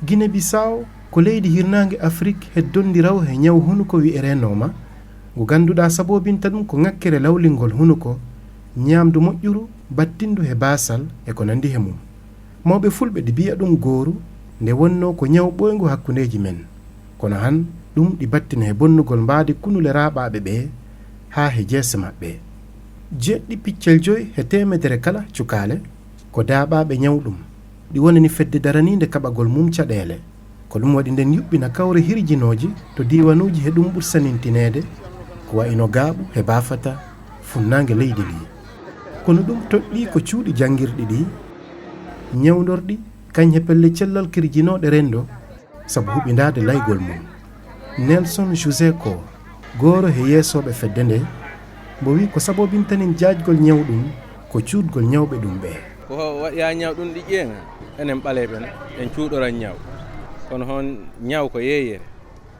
Guinée Bissau ko leydi hirnange Afrique heddondiraw he nyaw hunuko wi'ere noma ngo ganduɗa sabobinta ɗum ko ŋakkere lawlingol hunuko ñamdu moƴƴuru battindu he basal e ko nandi he mum. Mawɓe fulɓe ɗi biya ɗum gooru nde wonno ko nyaw ɓoyngu hakkundeji men kono han ɗum ɗi battina he bonnugol mbaadi kunule raɓaɓe ɓe ha he jeese maɓɓe. Jeɗɗi piccel joyi he temedere kala cukale ko daaɓaɓe nyaw ɗum ɗi wonani fedde daraninde kaɓagol mum caɗele ko ɗum waɗi nden yuɓɓina kawre hirjinoji to diwanuji he ɗum ɓursanintinede ko wayno gaaɓu he bafata funnange leydi ndi. Kono ɗum toɗɗi ko cuuɗi janngirɗi ɗi ñawdorɗi kañhe pelle cellal kirjinoɗe rendo sabu huɓindade laygol mum. Nelson José Ko gooro he yeesoɓe fedde nde mbo wi ko sabobintanin jaajgol ñawɗum ko cuuɗgol ñawɓe ɗum ɓe. Ko waɗya ñaw ɗum ɗi ƴeeŋa enen ɓaleɓe en cuuɗoran ñaw kono hon ñaw ko yeeyere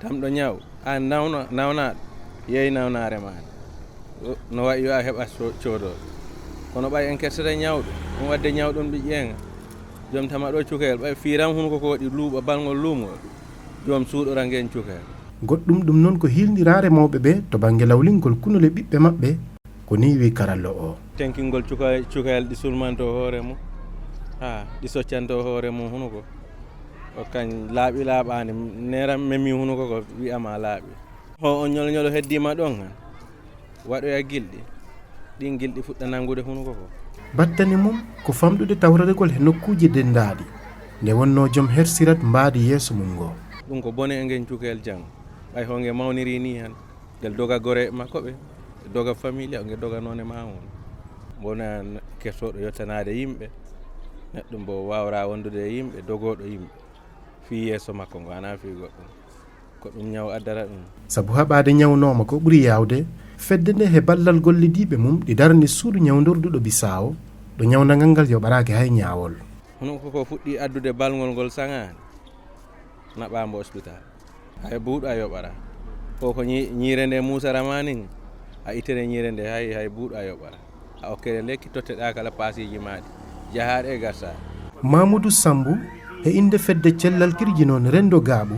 tamɗo ñaw an nawnaɗo yeey nawnare ma no wayi yo a heɓa coodoɗo kono ɓay en kettata ñawɗo ɗum wadde ñaw ɗum ɗi ƴeeŋa joom tama ɗo cukalel ɓay fiiran hunko ko waɗi luuɓa balngol luumol joom suuɗora ngeen cukalel. Goɗɗum ɗum noon ko hilndirare mawɓe ɓe to banggue lawlingol kunule ɓiɓɓe maɓɓe ko ni wi karallo o. Tenkingol cukalel ɗi sulmanto hoore mum ɗi soccanto hoore mum hunuko o kañ laaɓi laaɓani neram memi hunuko ko wiyama laaɓi o ñolñolo heddima ɗon han waɗoya gilɗi ɗin gilɗi fuɗɗa nangude hunuko ko. Battani mum ko famɗude tawradegol he nokkuji dendaɗi nde wonno joom hersirat mbaadi yeeso mum ngo. ɗum ko bone e ngen cukalel janggo ɓay ho nge mawniri ni han ngel doga gore makko ɓe doga famille o nge doga none ma on bona kettoɗo yettanade yimɓe neɗɗo mbo wawra wondude e yimɓe dogoɗo yimɓe fi yeeso makko ngo ana fi goɗɗum ko ɗum ñaw addata ɗum. Sabu haɓade ñawnoma ko ɓuuri yawde fedde nde he ballal gollidiɓe mum ɗi darni suudu ñawdorduɗo Bissau ɗo ñawdagal ngal yoɓarake hay ñawol. hono koko fuɗɗi addude balngol ngol saŋani naɓamo hospital hay buuɗo a yoɓara koko ñiire nde musarama nin a itere ñiire nde hay buuɗo a yoɓara a okkere lekki totteɗa kala pasiji maɗi jahaɗe e garsaɗe. Mamoudou Sambou e inde fedde cellal kirji noon rendo gaaɓu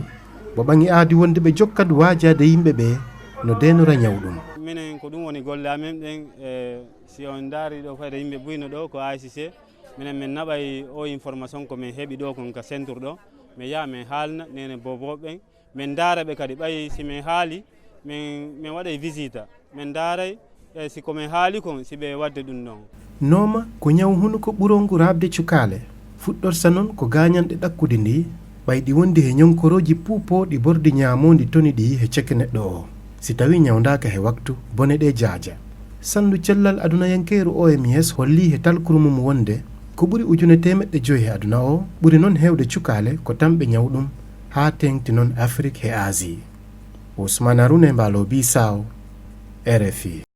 mo ɓangi aadi wonde ɓe jokkad waajade yimɓe ɓe no denora ñawɗum. Minen ko ɗum woni golle amen ɗen si on daari ɗo fayde yimɓe buyno ɗo ko ACC minen min naɓay o information ko min heeɓi ɗo kon ka centre ɗo mi yaha min haalna nene boboɓen min daara ɓe kadi ɓayi si min haali min waɗay visite min daaray si komin haali kon si ɓe wadde ɗum ɗon. Nooma ko ñaw hunuko ɓurongu rabde cukale fuɗɗorsa noon ko gañanɗe ɗakkude ndi ɓayɗi wondi he ñonkoroji puupoɗi bordi ñamondi toni ɗi he cekke neɗɗo o si tawi ñawdaka he waktu bone ɗe jaaja. Sandu cellal aduna yankeru OMS holli he talkuru mum wonde ko ɓuri 1,500 he aduna o ɓuri noon hewde cukale ko tamɓe ñawɗum ha tengti noon Afrique he Asie. Ousmane Aroune Mbalo Bissau, RFI.